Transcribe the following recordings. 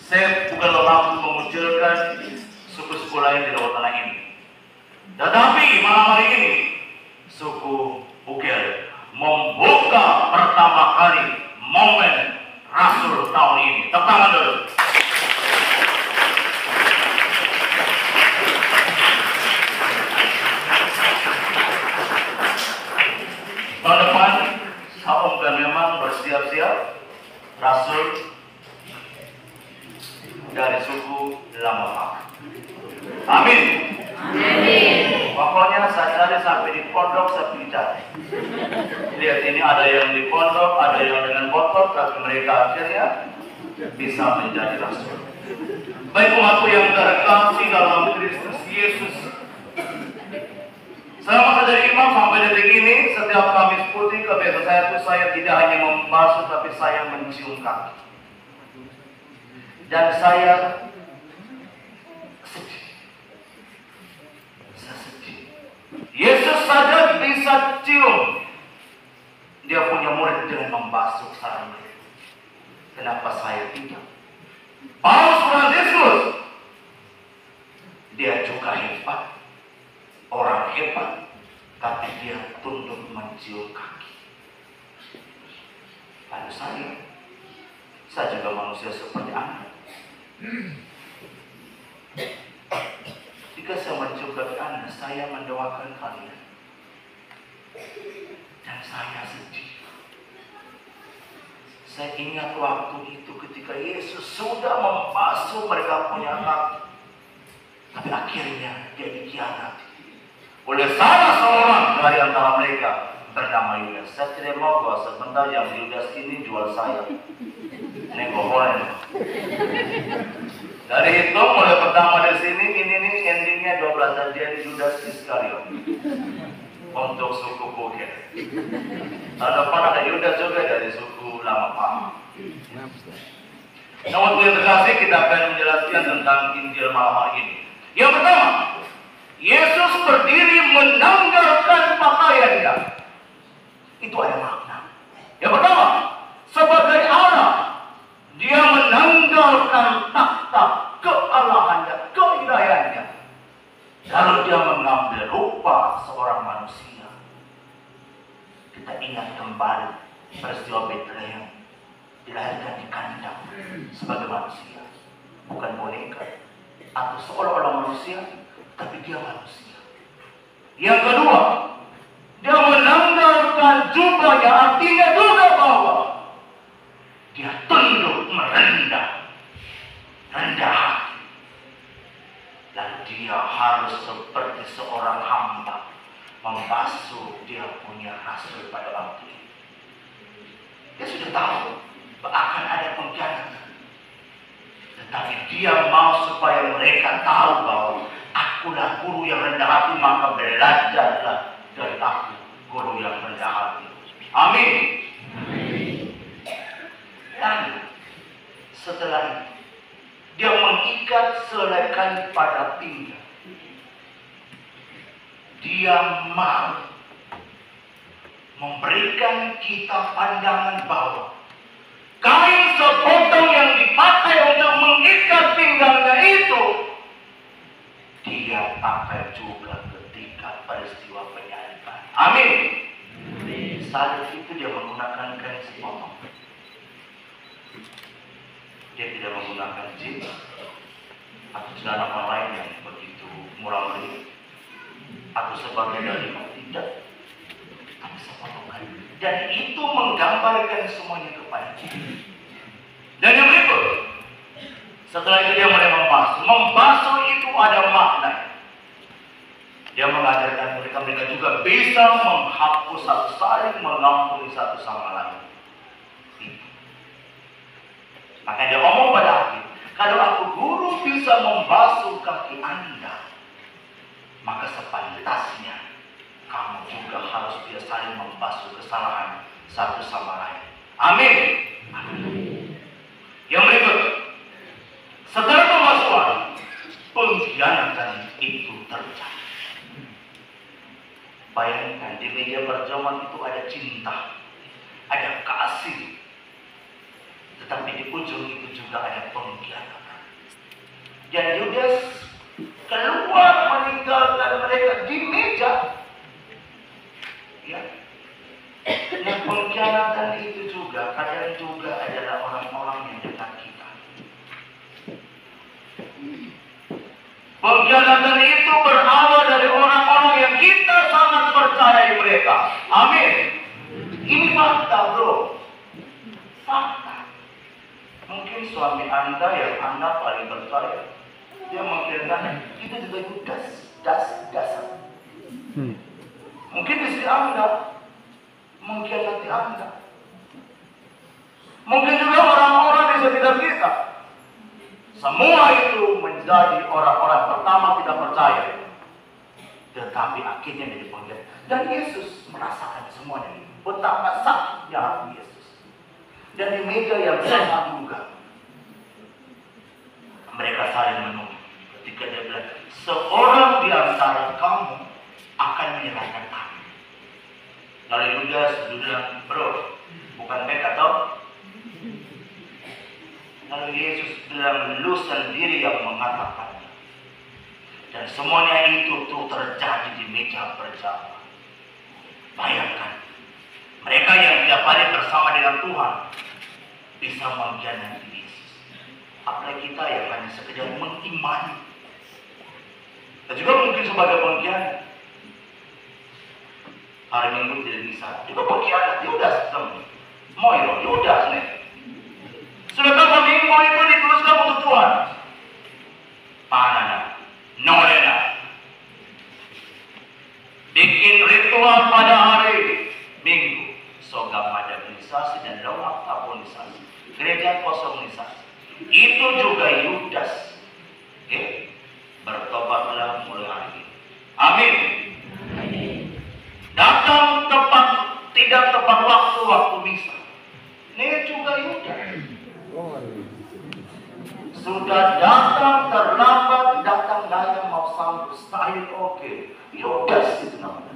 Saya bukanlah mampu memunculkan suku-suku lain di Laut Tanah ini. Tetapi malam hari ini, suku Bugel membuka pertama kali momen Rasul tahun ini. Tepuk tangan dulu. Tahun depan, Om dan memang bersiap-siap Rasul dari suku Lama. Amin. Amin. Pokoknya saya cari sampai di pondok, saya cari. Lihat ini, ada yang di pondok, ada yang dengan botol, tapi mereka akhirnya bisa menjadi rasul. Baik umatku yang terkasih dalam Kristus Yesus, selama saya jadi imam sampai detik ini, setiap Kamis Putih kebiasaan saya itu saya tidak hanya membasuh, tapi saya mencium kaki. Dan saya sedih. Saya sedih. Yesus saja bisa cium. Dia punya murid dengan membasuh sarungnya. Kenapa saya tidak? Paus Fransiskus, dia juga hebat. Orang hebat, tapi dia tunduk mencium kaki. Lalu saya juga manusia seperti Anda. Jika saya mencium kaki Anda, saya mendoakan kalian. Dan saya sedih. Saya ingat waktu itu ketika Yesus sudah membasuh mereka punya kaki. Tapi akhirnya dia dikhianati oleh salah seorang dari antara mereka bernama Yudas. Saya tidak mau bahwa sebentar yang Yudas ini jual saya. Ini bohong. Dari itu mulai pertama di sini ini nih endingnya 12 jadi Yudas Iskariot untuk suku Bugel. Ada pada Yudas juga dari suku Lama. Namun yang terkasih, kita akan menjelaskan tentang Injil malam hari ini. Yang pertama, Yesus berdiri menanggalkan pakaiannya. Itu ada makna. Yang pertama, sebagai Allah, dia menanggalkan takhta kealahannya, keilahiannya. Lalu dia mengambil rupa seorang manusia. Kita ingat kembali peristiwa Betlehem, dilahirkan di kandang sebagai manusia, bukan boneka atau seolah-olah manusia, tapi dia manusia. Yang kedua, dia menanggalkan jubahnya, artinya juga bahwa dia tunduk merendah hati. Dan dia harus seperti seorang hamba membasuh dia punya rasul pada waktu itu. Dia sudah tahu akan ada pengkhianatan, tetapi dia mau supaya mereka tahu bahwa akulah guru yang rendah hati, maka belajarlah dari aku, guru yang rendah hati. Amin. Dan setelah itu, dia mengikat selai kain pada pinggang. Dia mau memberikan kita pandangan bahwa kain sepotong yang dipakai untuk mengikat pinggangnya itu dia pakai juga ketika peristiwa penyaliban. Amin. Saat itu dia menggunakan kain sepotong. Dia tidak menggunakan jin atau celana orang lain yang begitu murah meriah atau sebagai dari tidak, tapi sepotong kain. Dan itu menggambarkan semuanya kepada kita. Dan yang berikut, setelah itu dia mulai membasuh. Membasuh itu ada makna. Dia mengajarkan mereka juga bisa menghapus atau saling mengampuni satu sama lain. Maka dia ngomong pada akhir, kalau aku guru bisa membasuh kaki Anda, maka sepantasnya kamu juga harus bisa saling membasuh kesalahan satu sama lain. Amin. Yang berikut, setelah pembasuhan, pengkhianatan itu terjadi. Bayangkan di meja perjamuan itu ada cinta, ada kasih, tetapi di di ujung itu juga ada pengkhianatan. Dan Yudas keluar meninggalkan mereka di meja. Ya. Nah, pengkhianatan itu juga kadang juga adalah orang-orang yang dekat kita. Pengkhianatan itu berawal dari orang-orang yang kita sangat percayai mereka. Amin. Ini fakta, bro. Fakta. Mungkin suami Anda yang Anda paling percaya, dia mengkhianati, itu juga dasar. Mungkin istri Anda mengkhianati Anda. Mungkin juga orang-orang di sekitar kita. Semua itu menjadi orang-orang pertama kita percaya. Tetapi akhirnya jadi pengkhianat. Dan Yesus merasakan semuanya ini. Betapa sakitnya hati Yesus. Dan di meja yang sama juga, mereka saling menunggu. Ketika dia bilang, seorang di antara kamu akan menyerahkan aku. Lalu Yudas bilang, bro, bukan mereka tau? Lalu Yesus bilang, lu sendiri yang mengatakannya. Dan semuanya itu tuh terjadi di meja bersama. Bayangkan, mereka yang tiap hari bersama dengan Tuhan bisa mengkhianati Yesus. Apalagi kita yang hanya sekedar mengimani. Dan juga mungkin sebagai pengkhianat. Hari Minggu tidak bisa. Juga pengkhianat, Yudas teman. Moiro, Yudas nih. Sudah berapa minggu itu dituliskan untuk Tuhan? Panana, Norena. Bikin ritual pada hari Minggu. Sogam modernisasi dan lawak tabonisasi. Gereja kosongnisasi. Itu juga Yudas. Oke? Bertobatlah mulai hari ini. Amin. Datang tepat, tidak tepat waktu misa. Ini juga Yudas. Sudah datang terlambat, datang daya mau sambut style oke. Yudas itu namanya.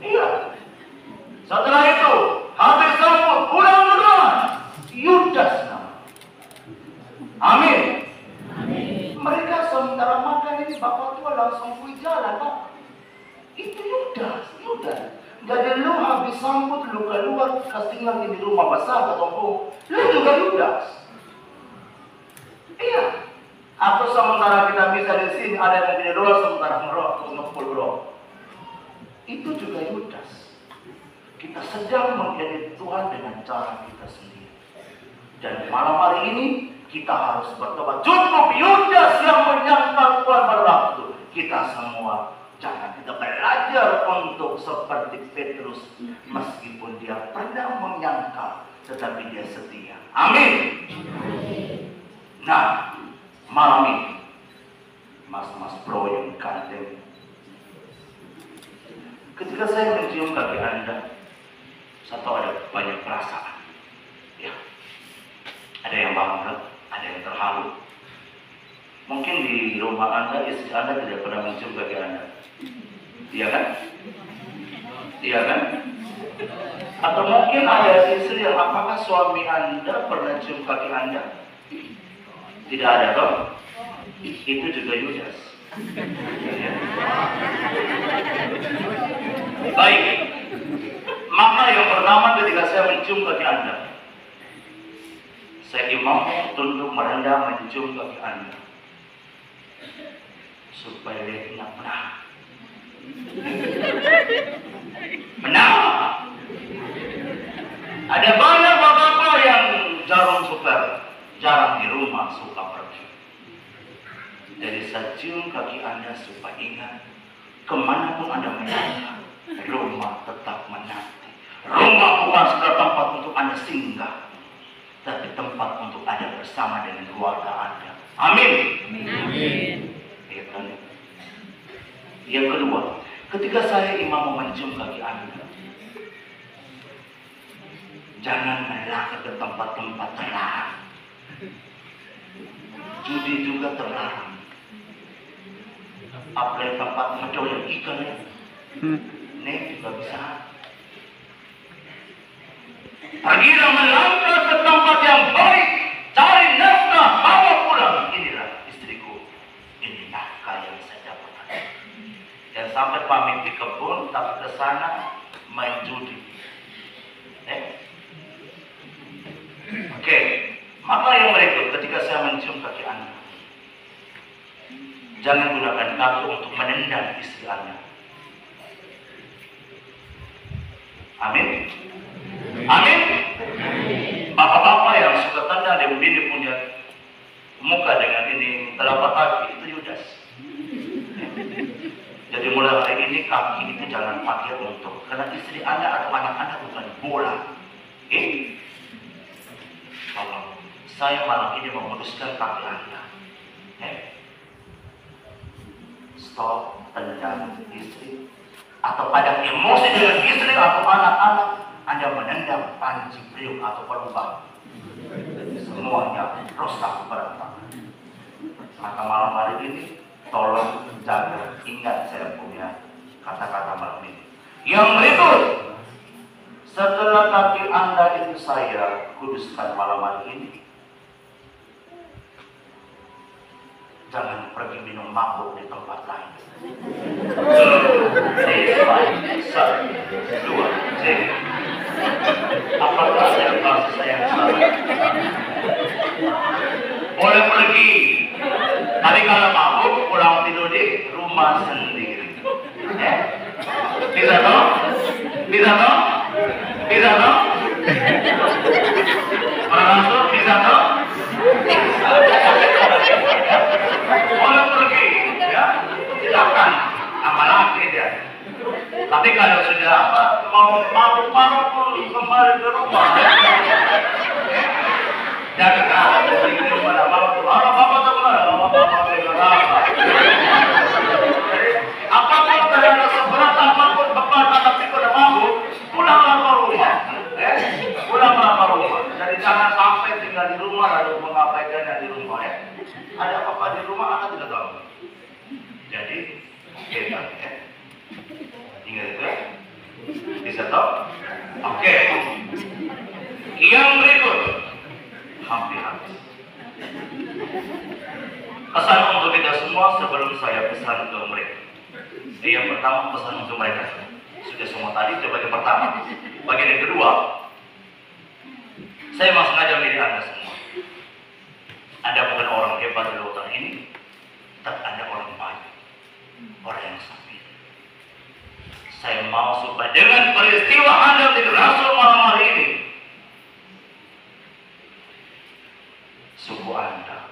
Iya. Setelah itu habis sambut pulang duluan. Yudas namanya. Amin. Mereka sementara makan ini bapak tua langsung pergi jalan, Pak. Itu Yudas. Jadi lu habis sambut, lu keluar, tinggal di rumah besar atau lu juga Yudas. Iya. Atau sementara kita bisa di sini ada yang punya dolar sementara merokok, ngepul bro. Itu juga Yudas. Kita sedang mengkhianati Tuhan dengan cara kita sendiri. Dan malam hari ini kita harus bertobat. Cukup Yudas yang menyangkal Tuhan pada waktu. Kita semua jangan, kita belajar untuk seperti Petrus. Meskipun dia pernah menyangkal, tetapi dia setia. Amin. Nah, malam ini mas-mas bro yang ganteng, ketika saya mencium kaki Anda, saya tahu ada banyak perasaan. Ya, ada yang bangga, ada yang terharu. Mungkin di rumah Anda, istri Anda tidak pernah mencium kaki Anda. Iya kan? Iya kan? Atau mungkin ada istri yang, apakah suami Anda pernah cium kaki Anda? Tidak ada toh? Itu juga Yudas. Baik. Maka yang pertama ketika saya mencium kaki Anda, saya imam tunduk merendah mencium kaki Anda. Supaya dia ingat benar. Benar. Ada banyak bapak-bapak yang jarang jarang di rumah, suka pergi. Jadi saya cium kaki Anda supaya ingat, kemanapun Anda menangkap, rumah tetap menanti. Rumah bukan sekedar tempat untuk Anda singgah, tapi tempat untuk Anda bersama dengan keluarga Anda. Amin. Amin. Yang kedua, ketika saya imam mencium kaki Anda, jangan melangkah ke tempat-tempat terlarang. Judi juga terlarang. Apalagi tempat mendoyan ikan ya. Ini juga bisa. Pergilah melangkah ke tempat yang baik, Maka yang berikut, ketika saya mencium kaki Anda, jangan gunakan kaki untuk menendang istri Anda. Amin. Amin. Bapak-bapak yang suka tendang dan bini punya muka dengan ini telapak kaki, itu Yudas. Jadi mulai hari ini kaki itu jangan pakai untuk, karena istri Anda atau anak Anda bukan bola. Tolong, saya malam ini memutuskan kaki Anda. Stop tendang istri, atau pada emosi dengan istri atau anak-anak Anda menendang panci priuk atau pelubang. Semuanya rusak berantakan. Maka malam hari ini tolong jaga, ingat saya punya kata-kata malam ini. Yang berikut, setelah kaki Anda itu saya kuduskan malam hari ini, jangan pergi minum mabuk di tempat lain. 1, 2, 3. Apakah saya bahasa saya yang salah? Boleh pergi, tapi kalau mabuk pulang tidur di rumah sendiri. Bisa toh? Bisa toh? Bisa toh? Merasuk bisa toh? Boleh pergi, ya, silakan, apalagi dia. Tapi kalau sudah mau mabuk-mabuk pun kembali ke rumah. Jangan ada di rumah bapak tuh, bapak tuh apapun terhadap seberat apapun beban tapi pada mabuk, pulanglah ke rumah. Pulanglah ke rumah. Jadi jangan sampai tinggal di rumah lalu mengabaikannya di rumah, ya. Ada apa-apa di rumah Anda tidak tahu. Jadi hebat, ya. Ingat itu, ya. Bisa tahu? Oke. Yang berikut, hampir habis. Pesan untuk kita semua sebelum saya pesan ke mereka. Yang pertama, pesan untuk mereka. Sudah semua tadi, coba yang pertama. Bagian yang kedua, saya mau sengaja milih Anda semua. Anda bukan orang hebat di lautan ini, tapi Anda orang baik, orang yang sabar. Saya mau supaya dengan peristiwa Anda menjadi rasul malam hari ini, suku Anda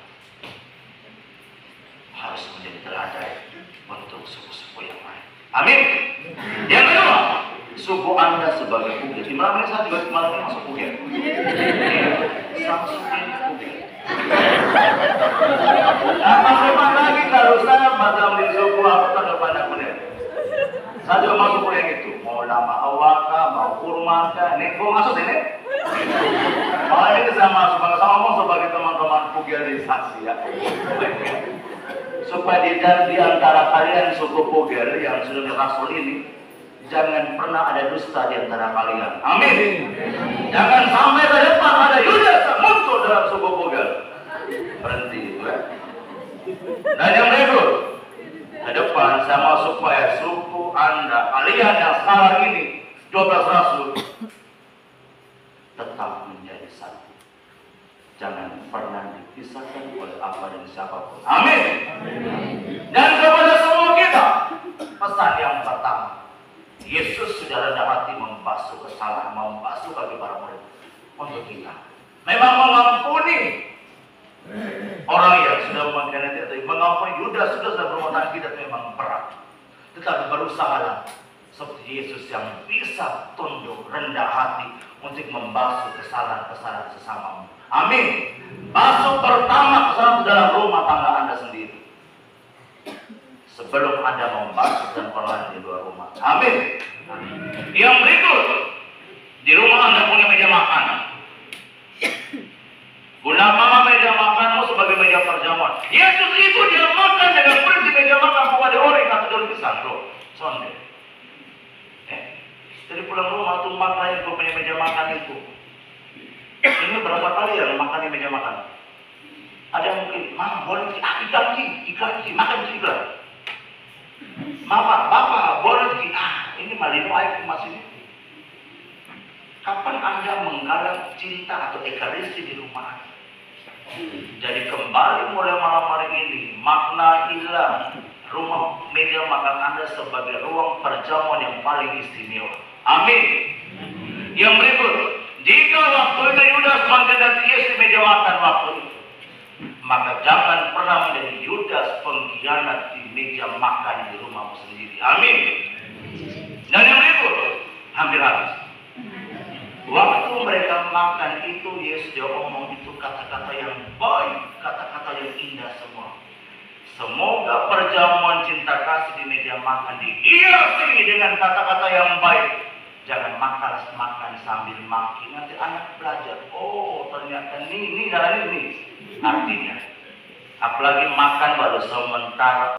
harus menjadi teladan untuk suku-suku yang lain. Amin. Yang kedua, suku Anda sebagai bukit. Di malam ini saya juga malam ini masuk bukit. Samsung bukit. Apa lagi kalau saya macam di suku apa tanda pada kuliah? Saya juga masuk kuliah gitu. Mau lama awaka, mau kurma, nih, gua masuk sini. Malam ini saya masuk sama sebagai teman-teman pugilisasi, ya. Supaya di antara kalian suku Pugel yang sudah rasul ini, jangan pernah ada dusta di antara kalian. Amin. Jangan sampai ke depan ada Yudas muncul dalam suku Pugel. Berhenti itu, ya. Dan yang berikut, ke depan saya mau supaya suku Anda, kalian yang sekarang ini 12 rasul, tetap menjadi satu. Jangan pernah dipisahkan oleh apa dan siapapun. Amin. Dan kepada semua kita, pesan yang pertama, Yesus sudah rendah hati membasuh kesalahan, membasuh kaki para murid. Untuk kita, memang mengampuni orang yang sudah mengkhianati atau mengampuni Yudas sudah berumah kita memang berat. Tetapi berusahalah seperti Yesus yang bisa tunduk rendah hati untuk membasuh kesalahan-kesalahan sesamamu. Amin. Basuh pertama kesalahan dalam rumah tangga Anda sendiri, sebelum Anda membasuh dan orang di luar rumah. Amin. Yang berikut, di rumah Anda punya meja makan. Gunakanlah meja makanmu sebagai meja perjamuan. Yesus itu dia makan dengan murid di meja makan, bukan ada orang atau daun pisang, loh. Sonde. Jadi pulang rumah tuh makan yang punya meja makan itu. Ini berapa kali ya makan di meja makan? Ada yang mungkin, Mama boleh ikan makan juga. Mama, Bapak boleh ini malino air emas ini. Kapan Anda menggalang cinta atau ekaristi di rumah? Jadi kembali mulai malam hari ini, makna hilang rumah meja makan Anda sebagai ruang perjamuan yang paling istimewa. Amin. Yang berikut, jika waktu itu Yudas menghendaki Yesus di meja makan waktu itu, maka jangan pernah menjadi Yudas pengkhianat di meja makan di rumahmu sendiri. Amin. Dan yang berikut, hampir habis. Waktu mereka makan itu, Yesus dia ngomong itu kata-kata yang baik, kata-kata yang indah semua. Semoga perjamuan cinta kasih di meja makan dihiasi dengan kata-kata yang baik. Jangan makan sambil maki. Nanti anak belajar. Oh, ternyata ini artinya. Apalagi makan baru sementara.